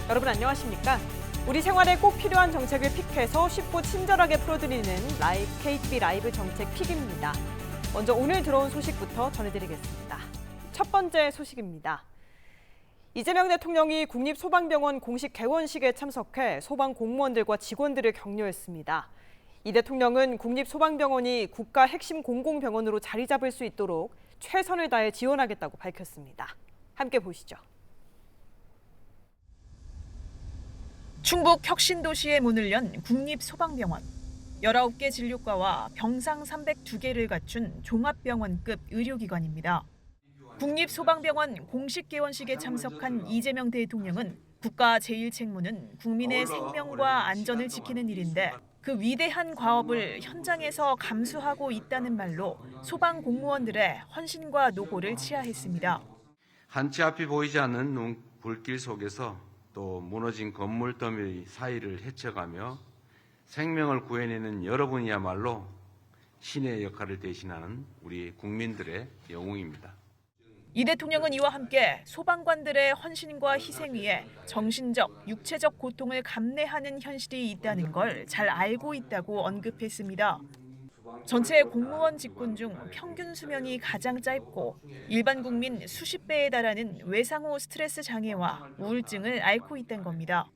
여러분 안녕하십니까? 우리 생활에 꼭 필요한 정책을 픽해서 쉽고 친절하게 풀어드리는 KTV 라이브 정책 픽입니다. 먼저 오늘 들어온 소식부터 전해드리겠습니다. 첫 번째 소식입니다. 이재명 대통령이 국립소방병원 공식 개원식에 참석해 소방 공무원들과 직원들을 격려했습니다. 이 대통령은 국립소방병원이 국가 핵심 공공병원으로 자리 잡을 수 있도록 최선을 다해 지원하겠다고 밝혔습니다. 함께 보시죠. 충북 혁신도시에 문을 연 국립소방병원. 19개 진료과와 병상 302개를 갖춘 종합병원급 의료기관입니다. 국립소방병원 공식 개원식에 참석한 이재명 대통령은 국가 제1책무는 국민의 생명과 안전을 지키는 일인데 그 위대한 과업을 현장에서 감수하고 있다는 말로 소방 공무원들의 헌신과 노고를 치하했습니다. 한치 앞이 보이지 않는 불길 속에서 또 무너진 건물 더미 사이를 헤쳐가며 생명을 구해내는 여러분이야말로 신의 역할을 대신하는 우리 국민들의 영웅입니다. 이 대통령은 이와 함께 소방관들의 헌신과 희생 위에 정신적, 육체적 고통을 감내하는 현실이 있다는 걸 잘 알고 있다고 언급했습니다. 전체 공무원 직군 중 평균 수명이 가장 짧고 일반 국민 수십 배에 달하는 외상후 스트레스 장애와 우울증을 앓고 있다는 겁니다.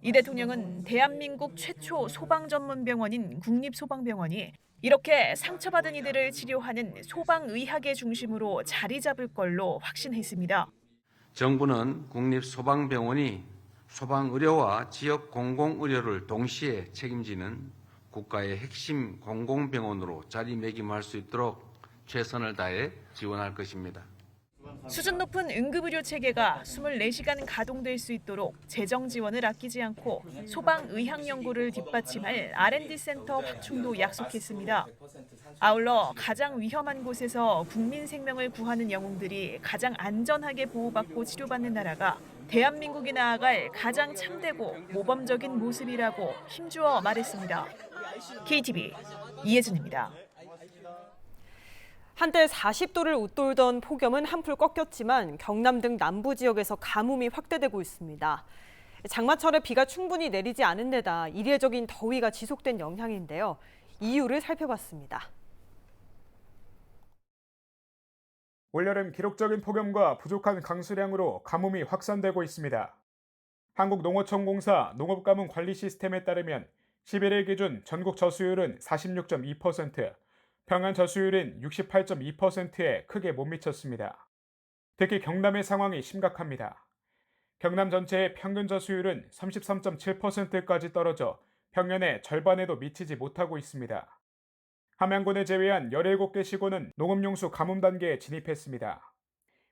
이 대통령은 대한민국 최초 소방 전문 병원인 국립소방병원이 이렇게 상처받은 이들을 치료하는 소방의학의 중심으로 자리 잡을 걸로 확신했습니다. 정부는 국립소방병원이 소방의료와 지역 공공의료를 동시에 책임지는 국가의 핵심 공공병원으로 자리매김할 수 있도록 최선을 다해 지원할 것입니다. 수준 높은 응급의료 체계가 24시간 가동될 수 있도록 재정 지원을 아끼지 않고 소방의학 연구를 뒷받침할 R&D 센터 확충도 약속했습니다. 아울러 가장 위험한 곳에서 국민 생명을 구하는 영웅들이 가장 안전하게 보호받고 치료받는 나라가 대한민국이 나아갈 가장 참되고 모범적인 모습이라고 힘주어 말했습니다. KTV 이혜진입니다. 한때 40도를 웃돌던 폭염은 한풀 꺾였지만 경남 등 남부 지역에서 가뭄이 확대되고 있습니다. 장마철에 비가 충분히 내리지 않은 데다 이례적인 더위가 지속된 영향인데요. 이유를 살펴봤습니다. 올여름 기록적인 폭염과 부족한 강수량으로 가뭄이 확산되고 있습니다. 한국농어촌공사 농업가뭄관리 시스템에 따르면 11일 기준 전국 저수율은 46.2%, 평안 저수율은 68.2%에 크게 못 미쳤습니다. 특히 경남의 상황이 심각합니다. 경남 전체의 평균 저수율은 33.7%까지 떨어져 평년의 절반에도 미치지 못하고 있습니다. 함양군을 제외한 17개 시군은 농업용수 가뭄 단계에 진입했습니다.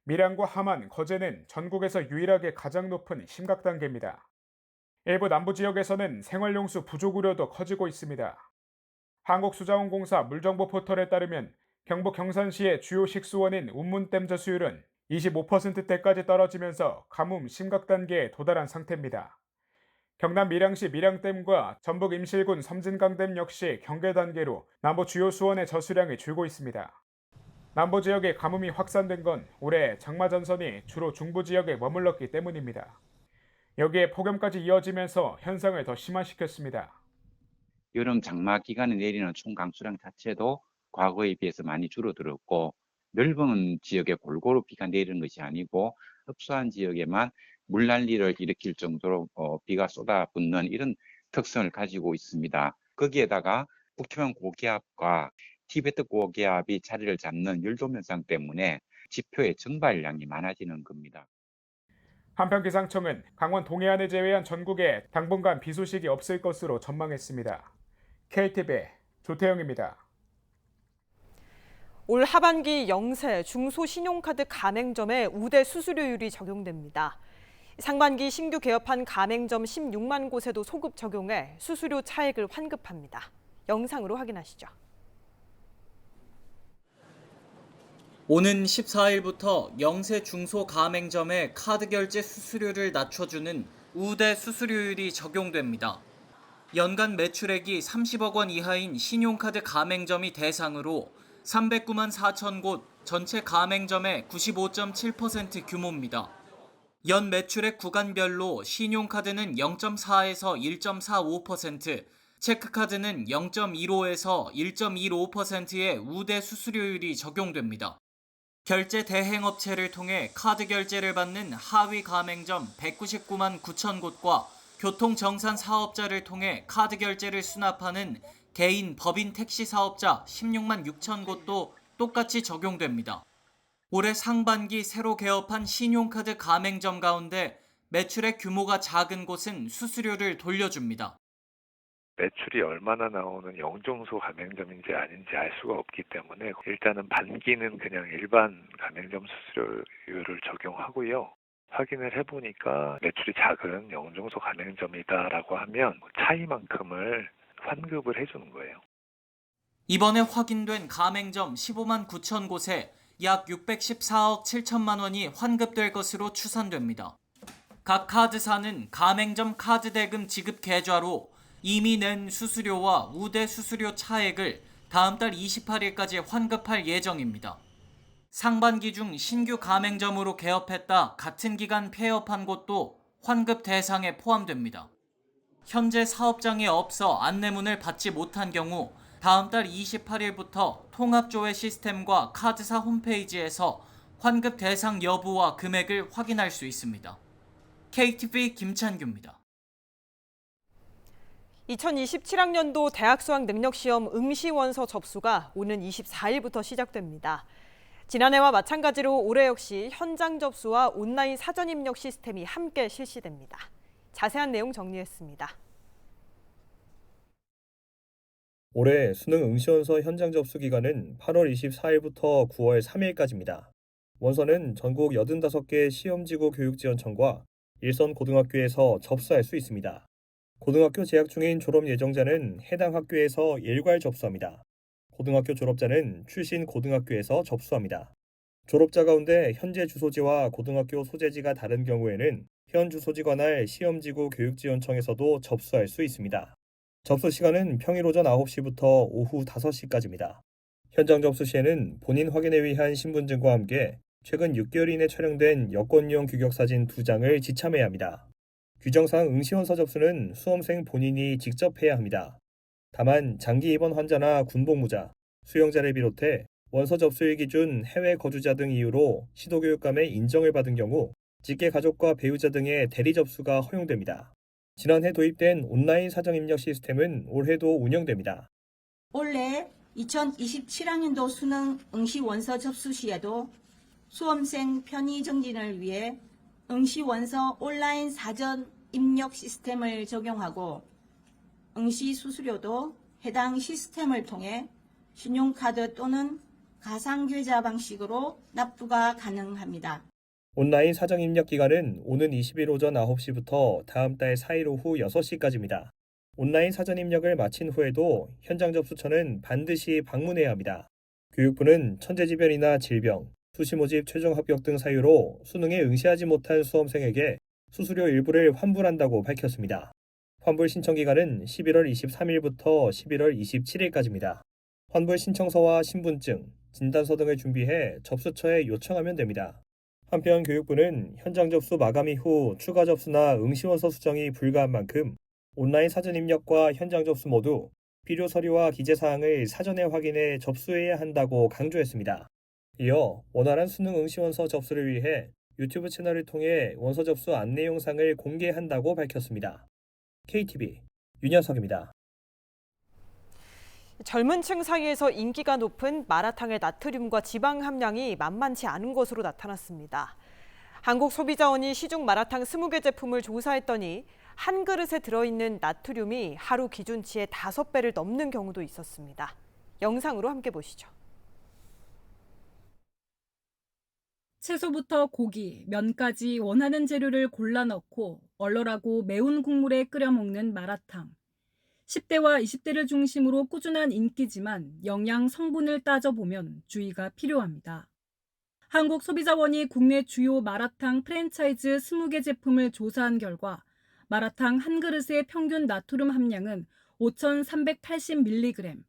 밀양과 함안, 거제는 전국에서 유일하게 가장 높은 심각 단계입니다. 일부 남부 지역에서는 생활용수 부족 우려도 커지고 있습니다. 한국수자원공사 물정보 포털에 따르면 경북 경산시의 주요 식수원인 운문댐 저수율은 25%대까지 떨어지면서 가뭄 심각 단계에 도달한 상태입니다. 경남 밀양시 밀양댐과 전북 임실군 섬진강댐 역시 경계 단계로 남부 주요 수원의 저수량이 줄고 있습니다. 남부 지역의 가뭄이 확산된 건 올해 장마 전선이 주로 중부 지역에 머물렀기 때문입니다. 여기에 폭염까지 이어지면서 현상을 더 심화시켰습니다. 여름 장마 기간에 내리는 총 강수량 자체도 과거에 비해서 많이 줄어들었고 넓은 지역에 골고루 비가 내리는 것이 아니고 흡수한 지역에만 물난리를 일으킬 정도로 비가 쏟아붓는 이런 특성을 가지고 있습니다. 거기에다가 북태평양 고기압과 티베트 고기압이 자리를 잡는 열도면상 때문에 지표의 증발량이 많아지는 겁니다. 한편 기상청은 강원 동해안을 제외한 전국에 당분간 비 소식이 없을 것으로 전망했습니다. KTV 조태영입니다. 올 하반기 영세, 중소신용카드 가맹점에 우대 수수료율이 적용됩니다. 상반기 신규 개업한 가맹점 16만 곳에도 소급 적용해 수수료 차액을 환급합니다. 영상으로 확인하시죠. 오는 14일부터 영세 중소 가맹점의 카드 결제 수수료를 낮춰주는 우대 수수료율이 적용됩니다. 연간 매출액이 30억 원 이하인 신용카드 가맹점이 대상으로 309만 4천 곳 전체 가맹점의 95.7% 규모입니다. 연 매출액 구간별로 신용카드는 0.4에서 1.45%, 체크카드는 0.15에서 1.15%의 우대 수수료율이 적용됩니다. 결제 대행업체를 통해 카드 결제를 받는 하위 가맹점 199만 9천 곳과 교통정산 사업자를 통해 카드 결제를 수납하는 개인, 법인 택시 사업자 16만 6천 곳도 똑같이 적용됩니다. 올해 상반기 새로 개업한 신용카드 가맹점 가운데 매출의 규모가 작은 곳은 수수료를 돌려줍니다. 매출이 얼마나 나오는 영종소 가맹점인지 아닌지 알 수가 없기 때문에 일단은 반기는 그냥 일반 가맹점 수수료율을 적용하고요. 확인을 해보니까 매출이 작은 영종소 가맹점이다라고 하면 차이만큼을 환급을 해주는 거예요. 이번에 확인된 가맹점 15만 9천 곳에 약 614억 7천만 원이 환급될 것으로 추산됩니다. 각 카드사는 가맹점 카드 대금 지급 계좌로 이미 낸 수수료와 우대 수수료 차액을 다음 달 28일까지 환급할 예정입니다. 상반기 중 신규 가맹점으로 개업했다 같은 기간 폐업한 곳도 환급 대상에 포함됩니다. 현재 사업장에 없어 안내문을 받지 못한 경우 다음 달 28일부터 통합조회 시스템과 카드사 홈페이지에서 환급 대상 여부와 금액을 확인할 수 있습니다. KTV 김찬규입니다. 2027학년도 대학 수학 능력 시험 응시 원서 접수가 오는 24일부터 시작됩니다. 지난해와 마찬가지로 올해 역시 현장 접수와 온라인 사전 입력 시스템이 함께 실시됩니다. 자세한 내용 정리했습니다. 올해 수능 응시원서 현장 접수 기간은 8월 24일부터 9월 3일까지입니다. 원서는 전국 85개 시험지구 교육지원청과 일선 고등학교에서 접수할 수 있습니다. 고등학교 재학 중인 졸업 예정자는 해당 학교에서 일괄 접수합니다. 고등학교 졸업자는 출신 고등학교에서 접수합니다. 졸업자 가운데 현재 주소지와 고등학교 소재지가 다른 경우에는 현 주소지 관할 시험지구 교육지원청에서도 접수할 수 있습니다. 접수 시간은 평일 오전 9시부터 오후 5시까지입니다. 현장 접수 시에는 본인 확인을 위한 신분증과 함께 최근 6개월 이내 촬영된 여권용 규격사진 2장을 지참해야 합니다. 규정상 응시원서 접수는 수험생 본인이 직접 해야 합니다. 다만 장기 입원 환자나 군복무자, 수영자를 비롯해 원서 접수일 기준 해외 거주자 등 이유로 시도교육감의 인정을 받은 경우 직계 가족과 배우자 등의 대리 접수가 허용됩니다. 지난해 도입된 온라인 사전 입력 시스템은 올해도 운영됩니다. 올해 2027학년도 수능 응시 원서 접수 시에도 수험생 편의 정진을 위해 응시 원서 온라인 사전 입력 시스템을 적용하고 응시 수수료도 해당 시스템을 통해 신용카드 또는 가상계좌 방식으로 납부가 가능합니다. 온라인 사전 입력 기간은 오는 20일 오전 9시부터 다음 달 4일 오후 6시까지입니다. 온라인 사전 입력을 마친 후에도 현장 접수처는 반드시 방문해야 합니다. 교육부는 천재지변이나 질병, 수시 모집 최종 합격 등 사유로 수능에 응시하지 못한 수험생에게 수수료 일부를 환불한다고 밝혔습니다. 환불 신청 기간은 11월 23일부터 11월 27일까지입니다. 환불 신청서와 신분증, 진단서 등을 준비해 접수처에 요청하면 됩니다. 한편 교육부는 현장 접수 마감 이후 추가 접수나 응시원서 수정이 불가한 만큼 온라인 사전 입력과 현장 접수 모두 필요 서류와 기재사항을 사전에 확인해 접수해야 한다고 강조했습니다. 이어 원활한 수능 응시원서 접수를 위해 유튜브 채널을 통해 원서 접수 안내 영상을 공개한다고 밝혔습니다. KTV 윤현석입니다. 젊은 층 사이에서 인기가 높은 마라탕의 나트륨과 지방 함량이 만만치 않은 것으로 나타났습니다. 한국소비자원이 시중 마라탕 20개 제품을 조사했더니 한 그릇에 들어있는 나트륨이 하루 기준치의 5배를 넘는 경우도 있었습니다. 영상으로 함께 보시죠. 채소부터 고기, 면까지 원하는 재료를 골라 넣고 얼얼하고 매운 국물에 끓여 먹는 마라탕. 10대와 20대를 중심으로 꾸준한 인기지만 영양 성분을 따져보면 주의가 필요합니다. 한국소비자원이 국내 주요 마라탕 프랜차이즈 20개 제품을 조사한 결과 마라탕 한 그릇의 평균 나트륨 함량은 5,380mg,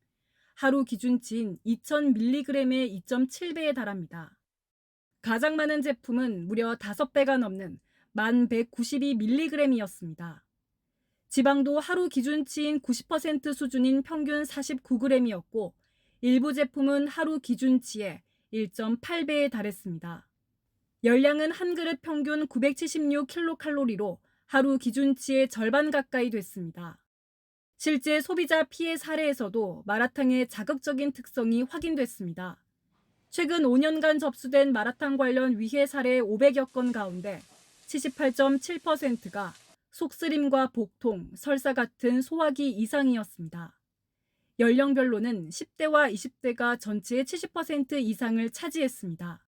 하루 기준치인 2,000mg의 2.7배에 달합니다. 가장 많은 제품은 무려 5배가 넘는 1192mg이었습니다. 지방도 하루 기준치인 90% 수준인 평균 49g이었고 일부 제품은 하루 기준치의 1.8배에 달했습니다. 열량은 한 그릇 평균 976kcal로 하루 기준치의 절반 가까이 됐습니다. 실제 소비자 피해 사례에서도 마라탕의 자극적인 특성이 확인됐습니다. 최근 5년간 접수된 마라탕 관련 위해 사례 500여 건 가운데 78.7%가 속쓰림과 복통, 설사 같은 소화기 이상이었습니다. 연령별로는 10대와 20대가 전체의 70% 이상을 차지했습니다.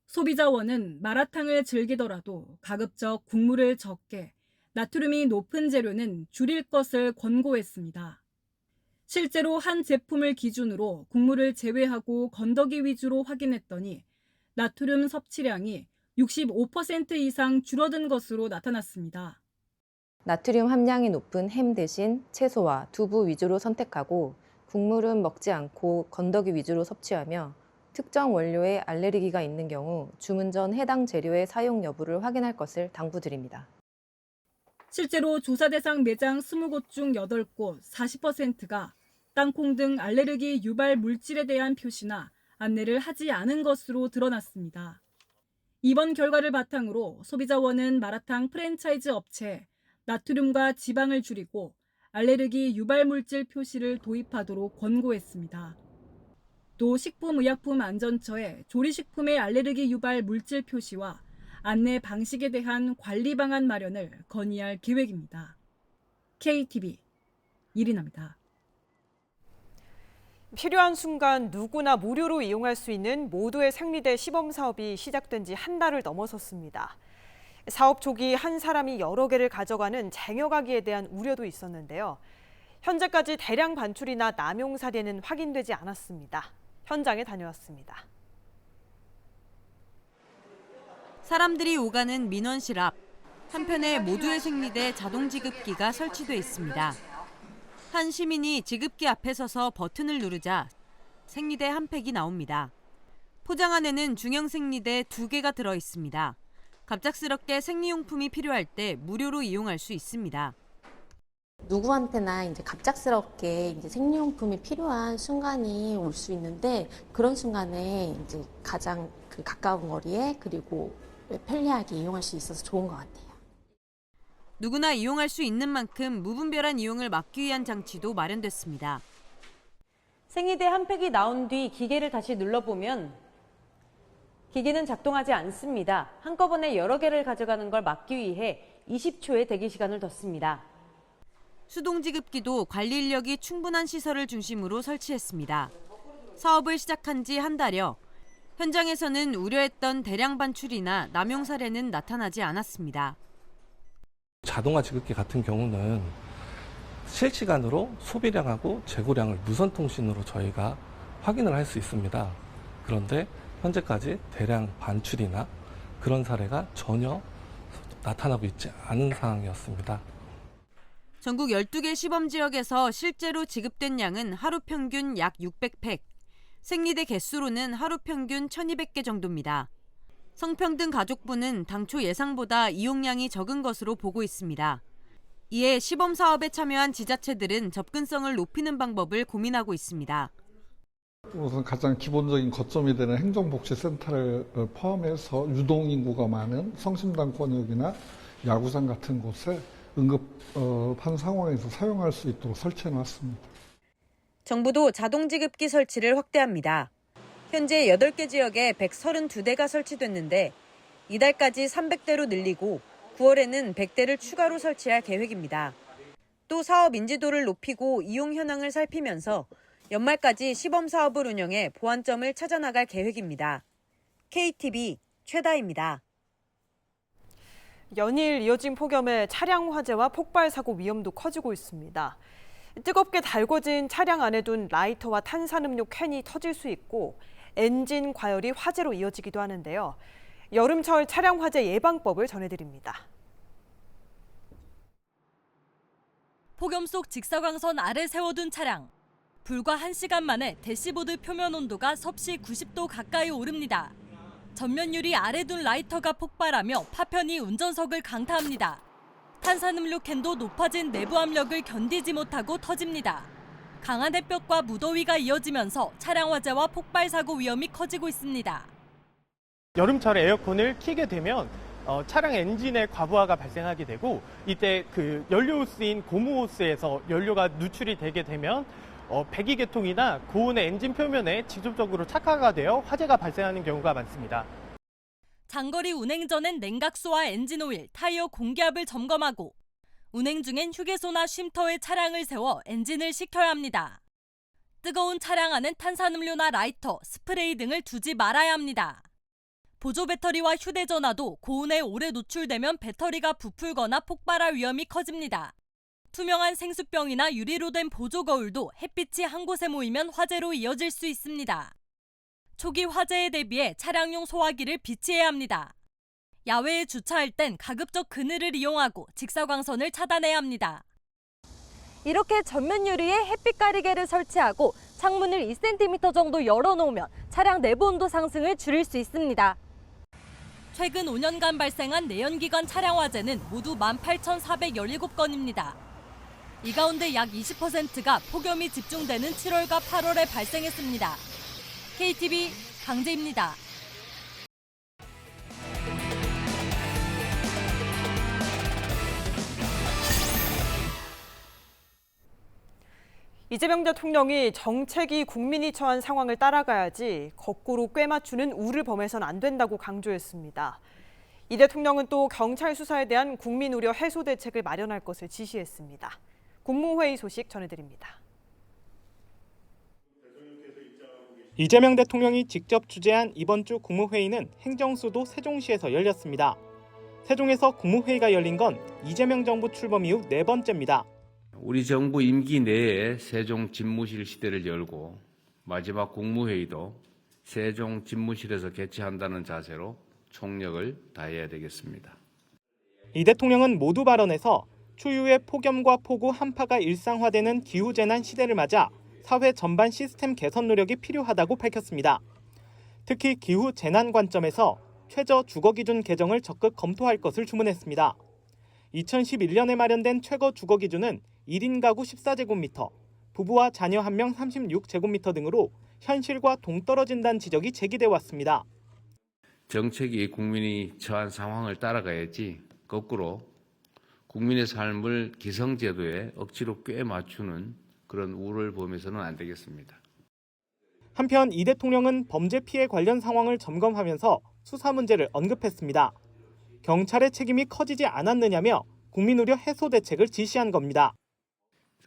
소비자원은 마라탕을 즐기더라도 가급적 국물을 적게, 나트륨이 높은 재료는 줄일 것을 권고했습니다. 실제로 한 제품을 기준으로 국물을 제외하고 건더기 위주로 확인했더니 나트륨 섭취량이 65% 이상 줄어든 것으로 나타났습니다. 나트륨 함량이 높은 햄 대신 채소와 두부 위주로 선택하고 국물은 먹지 않고 건더기 위주로 섭취하며 특정 원료에 알레르기가 있는 경우 주문 전 해당 재료의 사용 여부를 확인할 것을 당부드립니다. 실제로 조사 대상 매장 20곳 중 8곳 40%가 땅콩 등 알레르기 유발 물질에 대한 표시나 안내를 하지 않은 것으로 드러났습니다. 이번 결과를 바탕으로 소비자원은 마라탕 프랜차이즈 업체에 나트륨과 지방을 줄이고 알레르기 유발 물질 표시를 도입하도록 권고했습니다. 또 식품의약품안전처에 조리식품의 알레르기 유발 물질 표시와 안내 방식에 대한 관리 방안 마련을 건의할 계획입니다. KTV 이리나입니다. 필요한 순간 누구나 무료로 이용할 수 있는 모두의 생리대 시범 사업이 시작된 지 한 달을 넘어섰습니다. 사업 초기 한 사람이 여러 개를 가져가는 쟁여가기에 대한 우려도 있었는데요. 현재까지 대량 반출이나 남용 사례는 확인되지 않았습니다. 현장에 다녀왔습니다. 사람들이 오가는 민원실 앞, 한편에 모두의 생리대 자동 지급기가 설치돼 있습니다. 한 시민이 지급기 앞에 서서 버튼을 누르자 생리대 한 팩이 나옵니다. 포장 안에는 중형 생리대 2개가 들어 있습니다. 갑작스럽게 생리용품이 필요할 때 무료로 이용할 수 있습니다. 누구한테나 이제 갑작스럽게 이제 생리용품이 필요한 순간이 올 수 있는데 그런 순간에 이제 가장 가까운 거리에 그리고 편리하게 이용할 수 있어서 좋은 것 같아요. 누구나 이용할 수 있는 만큼 무분별한 이용을 막기 위한 장치도 마련됐습니다. 생리대 한 팩이 나온 뒤 기계를 다시 눌러보면 기계는 작동하지 않습니다. 한꺼번에 여러 개를 가져가는 걸 막기 위해 20초의 대기 시간을 뒀습니다. 수동 지급기도 관리 인력이 충분한 시설을 중심으로 설치했습니다. 사업을 시작한 지 한 달여, 현장에서는 우려했던 대량 반출이나 남용 사례는 나타나지 않았습니다. 자동화 지급기 같은 경우는 실시간으로 소비량하고 재고량을 무선 통신으로 저희가 확인을 할 수 있습니다. 그런데 현재까지 대량 반출이나 그런 사례가 전혀 나타나고 있지 않은 상황이었습니다. 전국 12개 시범 지역에서 실제로 지급된 양은 하루 평균 약 600팩, 생리대 개수로는 하루 평균 1200개 정도입니다. 성평등 가족부는 당초 예상보다 이용량이 적은 것으로 보고 있습니다. 이에 시범 사업에 참여한 지자체들은 접근성을 높이는 방법을 고민하고 있습니다. 우선 가장 기본적인 거점이 되는 행정복지센터를 포함해서 유동인구가 많은 성심당 권역이나 야구장 같은 곳에 응급한 상황에서 사용할 수 있도록 설치해놨습니다. 정부도 자동 지급기 설치를 확대합니다. 현재 8개 지역에 132대가 설치됐는데 이달까지 300대로 늘리고 9월에는 100대를 추가로 설치할 계획입니다. 또 사업 인지도를 높이고 이용 현황을 살피면서 연말까지 시범 사업을 운영해 보완점을 찾아나갈 계획입니다. KTV 최다입니다. 연일 이어진 폭염에 차량 화재와 폭발 사고 위험도 커지고 있습니다. 뜨겁게 달궈진 차량 안에 둔 라이터와 탄산음료 캔이 터질 수 있고 엔진 과열이 화재로 이어지기도 하는데요. 여름철 차량 화재 예방법을 전해드립니다. 폭염 속 직사광선 아래 세워둔 차량. 불과 1시간 만에 대시보드 표면 온도가 섭씨 90도 가까이 오릅니다. 전면 유리 아래 둔 라이터가 폭발하며 파편이 운전석을 강타합니다. 탄산음료 캔도 높아진 내부 압력을 견디지 못하고 터집니다. 강한 햇볕과 무더위가 이어지면서 차량 화재와 폭발 사고 위험이 커지고 있습니다. 여름철에 에어컨을 켜게 되면 차량 엔진의 과부하가 발생하게 되고 이때 그 연료 호스인 고무 호스에서 연료가 누출이 되게 되면 배기계통이나 고온의 엔진 표면에 직접적으로 착화가 되어 화재가 발생하는 경우가 많습니다. 장거리 운행 전엔 냉각수와 엔진오일, 타이어 공기압을 점검하고 운행 중엔 휴게소나 쉼터에 차량을 세워 엔진을 식혀야 합니다. 뜨거운 차량 안엔 탄산음료나 라이터, 스프레이 등을 두지 말아야 합니다. 보조 배터리와 휴대전화도 고온에 오래 노출되면 배터리가 부풀거나 폭발할 위험이 커집니다. 투명한 생수병이나 유리로 된 보조 거울도 햇빛이 한 곳에 모이면 화재로 이어질 수 있습니다. 초기 화재에 대비해 차량용 소화기를 비치해야 합니다. 야외에 주차할 땐 가급적 그늘을 이용하고 직사광선을 차단해야 합니다. 이렇게 전면 유리에 햇빛 가리개를 설치하고 창문을 2cm 정도 열어놓으면 차량 내부 온도 상승을 줄일 수 있습니다. 최근 5년간 발생한 내연기관 차량 화재는 모두 18,417건입니다. 이 가운데 약 20%가 폭염이 집중되는 7월과 8월에 발생했습니다. KTV 강재입니다. 이재명 대통령이 정책이 국민이 처한 상황을 따라가야지 거꾸로 꿰맞추는 우를 범해서는 안 된다고 강조했습니다. 이 대통령은 또 경찰 수사에 대한 국민 우려 해소 대책을 마련할 것을 지시했습니다. 국무회의 소식 전해드립니다. 이재명 대통령이 직접 주재한 이번 주 국무회의는 행정수도 세종시에서 열렸습니다. 세종에서 국무회의가 열린 건 이재명 정부 출범 이후 4번째입니다. 우리 정부 임기 내에 세종 집무실 시대를 열고 마지막 국무회의도 세종 집무실에서 개최한다는 자세로 총력을 다해야 되겠습니다. 이 대통령은 모두 발언에서 추후에 폭염과 폭우 한파가 일상화되는 기후재난 시대를 맞아 사회 전반 시스템 개선 노력이 필요하다고 밝혔습니다. 특히 기후재난 관점에서 최저 주거기준 개정을 적극 검토할 것을 주문했습니다. 2011년에 마련된 최고 주거기준은 1인 가구 14제곱미터, 부부와 자녀 1명 36제곱미터 등으로 현실과 동떨어진다는 지적이 제기돼 왔습니다. 정책이 국민이 처한 상황을 따라가야지 거꾸로 국민의 삶을 기성제도에 억지로 꿰맞추는 그런 우를 범해서는 안 되겠습니다. 한편 이 대통령은 범죄 피해 관련 상황을 점검하면서 수사 문제를 언급했습니다. 경찰의 책임이 커지지 않았느냐며 국민 우려 해소 대책을 지시한 겁니다.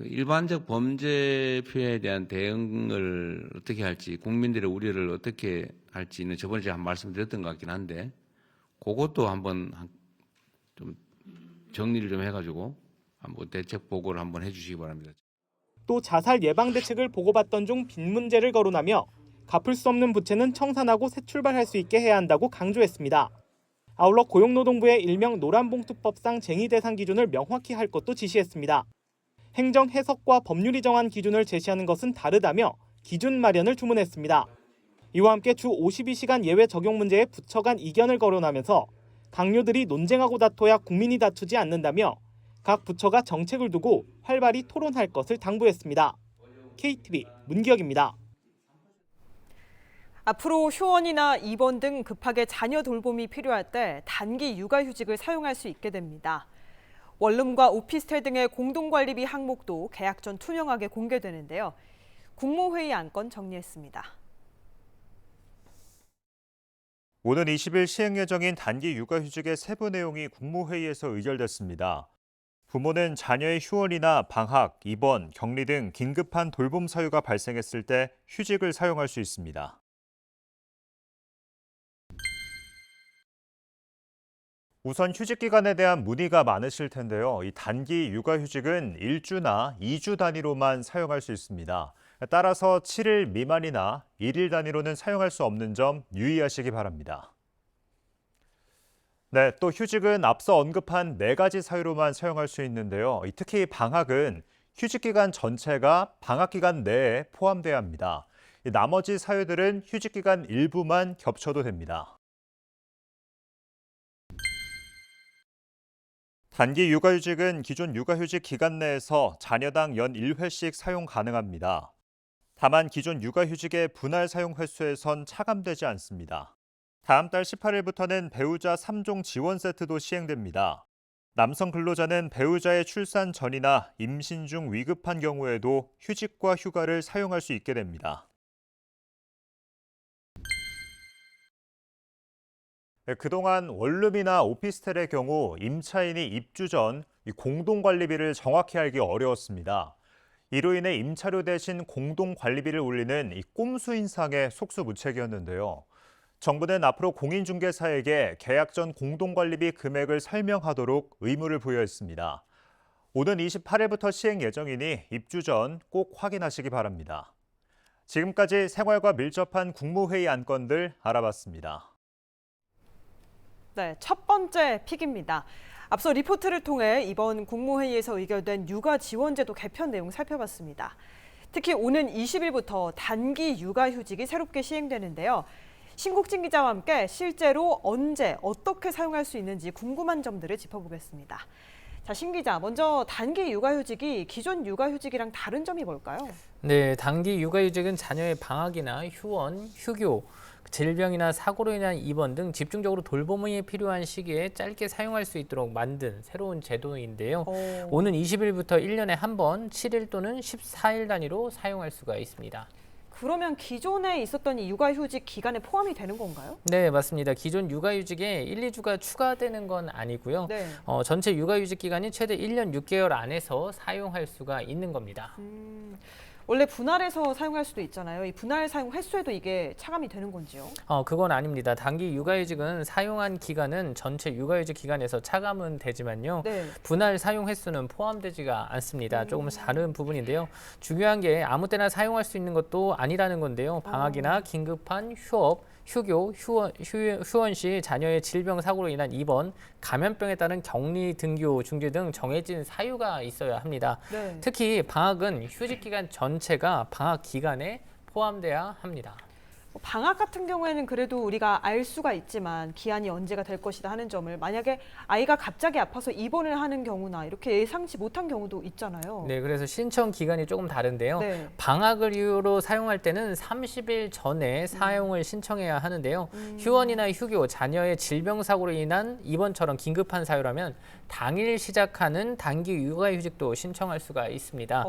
일반적 범죄 피해에 대한 대응을 어떻게 할지, 국민들의 우려를 어떻게 할지는 저번에 제가 한 말씀드렸던 것 같긴 한데 그것도 한번 좀 정리를 좀 해가지고 한번 대책 보고를 한번 해주시기 바랍니다. 또 자살 예방 대책을 보고받던 중 빚 문제를 거론하며 갚을 수 없는 부채는 청산하고 새 출발할 수 있게 해야 한다고 강조했습니다. 아울러 고용노동부의 일명 노란봉투법상 쟁의 대상 기준을 명확히 할 것도 지시했습니다. 행정 해석과 법률이 정한 기준을 제시하는 것은 다르다며 기준 마련을 주문했습니다. 이와 함께 주 52시간 예외 적용 문제에 부처 간 이견을 거론하면서 강요들이 논쟁하고 다퉈야 국민이 다투지 않는다며 각 부처가 정책을 두고 활발히 토론할 것을 당부했습니다. KTV 문기혁입니다. 앞으로 휴원이나 입원 등 급하게 자녀 돌봄이 필요할 때 단기 육아휴직을 사용할 수 있게 됩니다. 원룸과 오피스텔 등의 공동관리비 항목도 계약 전 투명하게 공개되는데요. 국무회의 안건 정리했습니다. 오는 20일 시행 예정인 단기 육아휴직의 세부 내용이 국무회의에서 의결됐습니다. 부모는 자녀의 휴원이나 방학, 입원, 격리 등 긴급한 돌봄 사유가 발생했을 때 휴직을 사용할 수 있습니다. 우선 휴직 기간에 대한 문의가 많으실 텐데요. 이 단기 육아휴직은 1주나 2주 단위로만 사용할 수 있습니다. 따라서 7일 미만이나 1일 단위로는 사용할 수 없는 점 유의하시기 바랍니다. 네, 또 휴직은 앞서 언급한 4가지 사유로만 사용할 수 있는데요. 특히 방학은 휴직 기간 전체가 방학 기간 내에 포함돼야 합니다. 나머지 사유들은 휴직 기간 일부만 겹쳐도 됩니다. 단기 육아휴직은 기존 육아휴직 기간 내에서 자녀당 연 1회씩 사용 가능합니다. 다만 기존 육아휴직의 분할 사용 횟수에선 차감되지 않습니다. 다음 달 18일부터는 배우자 3종 지원 세트도 시행됩니다. 남성 근로자는 배우자의 출산 전이나 임신 중 위급한 경우에도 휴직과 휴가를 사용할 수 있게 됩니다. 그동안 원룸이나 오피스텔의 경우 임차인이 입주 전 공동관리비를 정확히 알기 어려웠습니다. 이로 인해 임차료 대신 공동관리비를 올리는 꼼수 인상에 속수무책이었는데요. 정부는 앞으로 공인중개사에게 계약 전 공동관리비 금액을 설명하도록 의무를 부여했습니다. 오는 28일부터 시행 예정이니 입주 전 꼭 확인하시기 바랍니다. 지금까지 생활과 밀접한 국무회의 안건들 알아봤습니다. 네, 첫 번째 픽입니다. 앞서 리포트를 통해 이번 국무회의에서 의결된 육아지원제도 개편 내용 살펴봤습니다. 특히 오는 20일부터 단기 육아휴직이 새롭게 시행되는데요. 신국진 기자와 함께 실제로 언제 어떻게 사용할 수 있는지 궁금한 점들을 짚어보겠습니다. 자, 신 기자, 먼저 단기 육아휴직이 기존 육아휴직이랑 다른 점이 뭘까요? 네, 단기 육아휴직은 자녀의 방학이나 휴원, 휴교, 질병이나 사고로 인한 입원 등 집중적으로 돌봄이 필요한 시기에 짧게 사용할 수 있도록 만든 새로운 제도인데요. 오는 20일부터 1년에 한 번 7일 또는 14일 단위로 사용할 수가 있습니다. 그러면 기존에 있었던 이 육아휴직 기간에 포함이 되는 건가요? 네, 맞습니다. 기존 육아휴직에 1, 2주가 추가되는 건 아니고요. 네. 전체 육아휴직 기간이 최대 1년 6개월 안에서 사용할 수가 있는 겁니다. 원래 분할해서 사용할 수도 있잖아요. 이 분할 사용 횟수에도 이게 차감이 되는 건지요? 그건 아닙니다. 단기 육아휴직은 사용한 기간은 전체 육아휴직 기간에서 차감은 되지만요. 네. 분할 사용 횟수는 포함되지가 않습니다. 조금 다른 부분인데요. 중요한 게 아무 때나 사용할 수 있는 것도 아니라는 건데요. 방학이나 긴급한 휴업, 휴교, 휴원 시 자녀의 질병 사고로 인한 입원, 감염병에 따른 격리 등교 중지 등 정해진 사유가 있어야 합니다. 네. 특히 방학은 휴직 기간 전체가 방학 기간에 포함돼야 합니다. 방학 같은 경우에는 그래도 우리가 알 수가 있지만 기한이 언제가 될 것이다 하는 점을, 만약에 아이가 갑자기 아파서 입원을 하는 경우나 이렇게 예상치 못한 경우도 있잖아요. 네, 그래서 신청 기간이 조금 다른데요. 네. 방학을 이유로 사용할 때는 30일 전에 사용을 신청해야 하는데요. 휴원이나 휴교, 자녀의 질병 사고로 인한 입원처럼 긴급한 사유라면 당일 시작하는 단기 육아휴직도 신청할 수가 있습니다.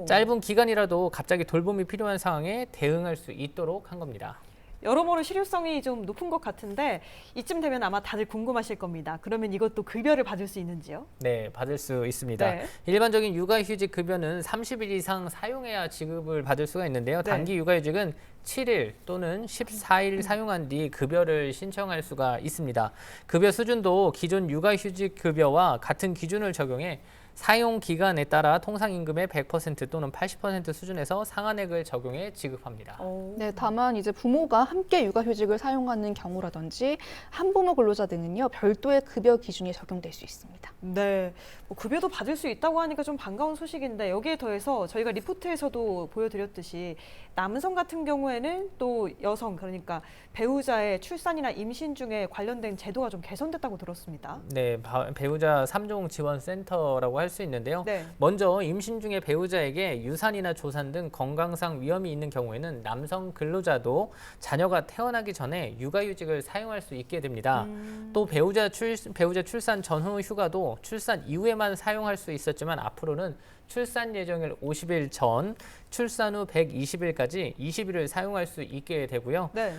짧은 기간이라도 갑자기 돌봄이 필요한 상황에 대응할 수 있도록 한 겁니다. 여러모로 실효성이 좀 높은 것 같은데 이쯤 되면 아마 다들 궁금하실 겁니다. 그러면 이것도 급여를 받을 수 있는지요? 네, 받을 수 있습니다. 네. 일반적인 육아휴직 급여는 30일 이상 사용해야 지급을 받을 수가 있는데요. 네. 단기 육아휴직은 7일 또는 14일 사용한 뒤 급여를 신청할 수가 있습니다. 급여 수준도 기존 육아휴직 급여와 같은 기준을 적용해 사용 기간에 따라 통상임금의 100% 또는 80% 수준에서 상한액을 적용해 지급합니다. 네, 다만 이제 부모가 함께 육아휴직을 사용하는 경우라든지 한부모 근로자 등은요, 별도의 급여 기준이 적용될 수 있습니다. 네, 급여도 받을 수 있다고 하니까 좀 반가운 소식인데, 여기에 더해서 저희가 리포트에서도 보여드렸듯이 남성 같은 경우에는 또 여성, 그러니까 배우자의 출산이나 임신 중에 관련된 제도가 좀 개선됐다고 들었습니다. 네, 배우자 3종 지원 센터라고 할 수 있는데요. 네. 먼저 임신 중에 배우자에게 유산이나 조산 등 건강상 위험이 있는 경우에는 남성 근로자도 자녀가 태어나기 전에 육아휴직을 사용할 수 있게 됩니다. 또 배우자 출산 전후 휴가도 출산 이후에만 사용할 수 있었지만 앞으로는 출산 예정일 50일 전, 출산 후 120일까지 20일을 사용할 수 있게 되고요. 네.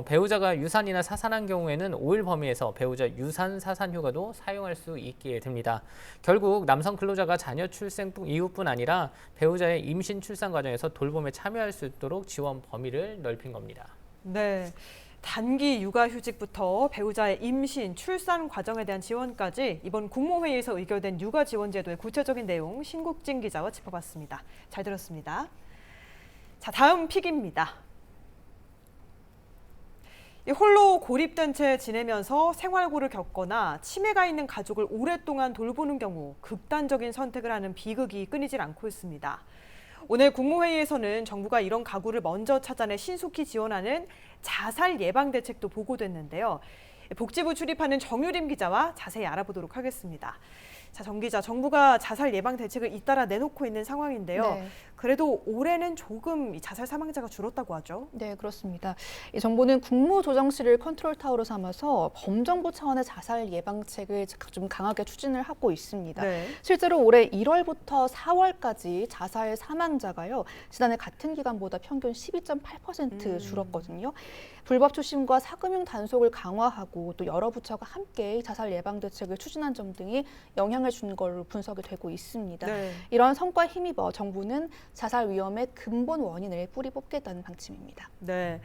배우자가 유산이나 사산한 경우에는 5일 범위에서 배우자 유산 사산 휴가도 사용할 수 있게 됩니다. 결국 남성 근로자가 자녀 출생 이후뿐 아니라 배우자의 임신 출산 과정에서 돌봄에 참여할 수 있도록 지원 범위를 넓힌 겁니다. 네. 단기 육아휴직부터 배우자의 임신, 출산 과정에 대한 지원까지 이번 국무회의에서 의결된 육아지원제도의 구체적인 내용 신국진 기자와 짚어봤습니다. 잘 들었습니다. 자, 다음 픽입니다. 홀로 고립된 채 지내면서 생활고를 겪거나 치매가 있는 가족을 오랫동안 돌보는 경우 극단적인 선택을 하는 비극이 끊이질 않고 있습니다. 오늘 국무회의에서는 정부가 이런 가구를 먼저 찾아내 신속히 지원하는 자살 예방 대책도 보고됐는데요. 복지부 출입하는 정유림 기자와 자세히 알아보도록 하겠습니다. 자, 정 기자, 정부가 자살 예방 대책을 잇따라 내놓고 있는 상황인데요. 네. 그래도 올해는 조금 이 자살 사망자가 줄었다고 하죠. 네, 그렇습니다. 이 정부는 국무조정실을 컨트롤타워로 삼아서 범정부 차원의 자살 예방책을 좀 강하게 추진을 하고 있습니다. 네. 실제로 올해 1월부터 4월까지 자살 사망자가요, 지난해 같은 기간보다 평균 12.8% 줄었거든요. 불법 추심과 사금융 단속을 강화하고 또 여러 부처가 함께 자살 예방 대책을 추진한 점 등이 영향을 준 걸로 분석이 되고 있습니다. 네. 이런 성과에 힘입어 정부는 자살 위험의 근본 원인을 뿌리 뽑겠다는 방침입니다. 네.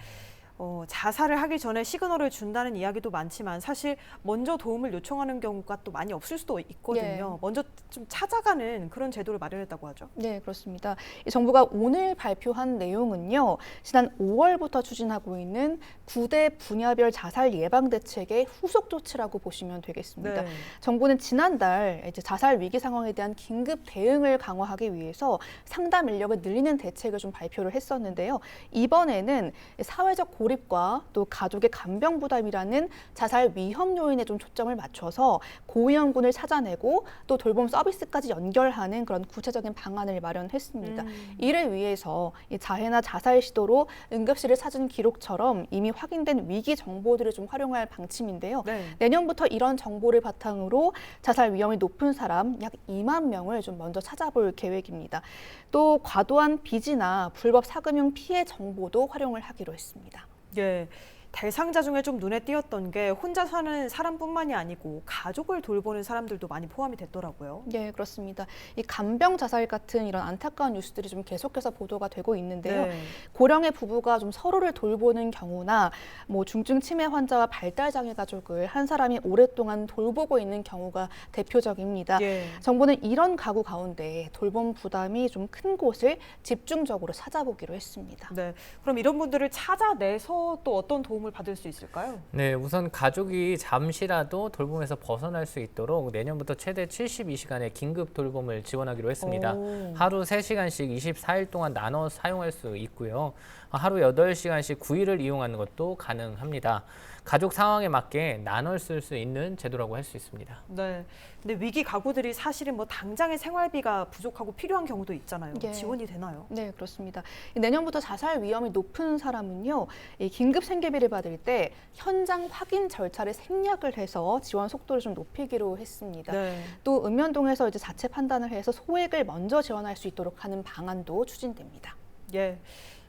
자살을 하기 전에 시그널을 준다는 이야기도 많지만 사실 먼저 도움을 요청하는 경우가 또 많이 없을 수도 있거든요. 먼저 좀 찾아가는 그런 제도를 마련했다고 하죠. 네, 그렇습니다. 이 정부가 오늘 발표한 내용은요, 지난 5월부터 추진하고 있는 9대 분야별 자살 예방 대책의 후속 조치라고 보시면 되겠습니다. 네. 정부는 지난달 이제 자살 위기 상황에 대한 긴급 대응을 강화하기 위해서 상담 인력을 늘리는 대책을 좀 발표를 했었는데요. 이번에는 사회적 고립과 또 가족의 간병 부담이라는 자살 위험 요인에 좀 초점을 맞춰서 고위험군을 찾아내고 또 돌봄 서비스까지 연결하는 그런 구체적인 방안을 마련했습니다. 이를 위해서 이 자해나 자살 시도로 응급실을 찾은 기록처럼 이미 확인된 위기 정보들을 좀 활용할 방침인데요. 네. 내년부터 이런 정보를 바탕으로 자살 위험이 높은 사람 약 2만 명을 좀 먼저 찾아볼 계획입니다. 또 과도한 빚이나 불법 사금융 피해 정보도 활용을 하기로 했습니다. 예. 대상자 중에 좀 눈에 띄었던 게 혼자 사는 사람뿐만이 아니고 가족을 돌보는 사람들도 많이 포함이 됐더라고요. 네, 그렇습니다. 이 간병 자살 같은 이런 안타까운 뉴스들이 좀 계속해서 보도가 되고 있는데요. 네. 고령의 부부가 좀 서로를 돌보는 경우나 뭐 중증 치매 환자와 발달 장애 가족을 한 사람이 오랫동안 돌보고 있는 경우가 대표적입니다. 예. 정부는 이런 가구 가운데 돌봄 부담이 좀 큰 곳을 집중적으로 찾아보기로 했습니다. 네. 그럼 이런 분들을 찾아내서 또 어떤 도움을 받을 수 있을까요? 네, 우선 가족이 잠시라도 돌봄에서 벗어날 수 있도록 내년부터 최대 72시간의 긴급 돌봄을 지원하기로 했습니다. 하루 3시간씩 24일 동안 나눠 사용할 수 있고요. 하루 8시간씩 9일을 이용하는 것도 가능합니다. 가족 상황에 맞게 나눠 쓸 수 있는 제도라고 할 수 있습니다. 네. 근데 위기 가구들이 사실은 뭐 당장의 생활비가 부족하고 필요한 경우도 있잖아요. 예. 지원이 되나요? 네, 그렇습니다. 내년부터 자살 위험이 높은 사람은요, 이 긴급 생계비를 받을 때 현장 확인 절차를 생략을 해서 지원 속도를 좀 높이기로 했습니다. 네. 또 읍면동에서 이제 자체 판단을 해서 소액을 먼저 지원할 수 있도록 하는 방안도 추진됩니다. 예.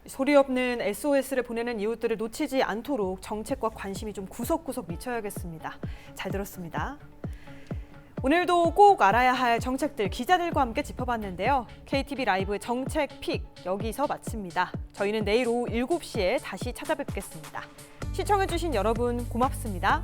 소리 없는 SOS를 보내는 이웃들을 놓치지 않도록 정책과 관심이 좀 구석구석 미쳐야겠습니다. 잘 들었습니다. 오늘도 꼭 알아야 할 정책들 기자들과 함께 짚어봤는데요. KTV 라이브 정책 픽 여기서 마칩니다. 저희는 내일 오후 7시에 다시 찾아뵙겠습니다. 시청해주신 여러분 고맙습니다.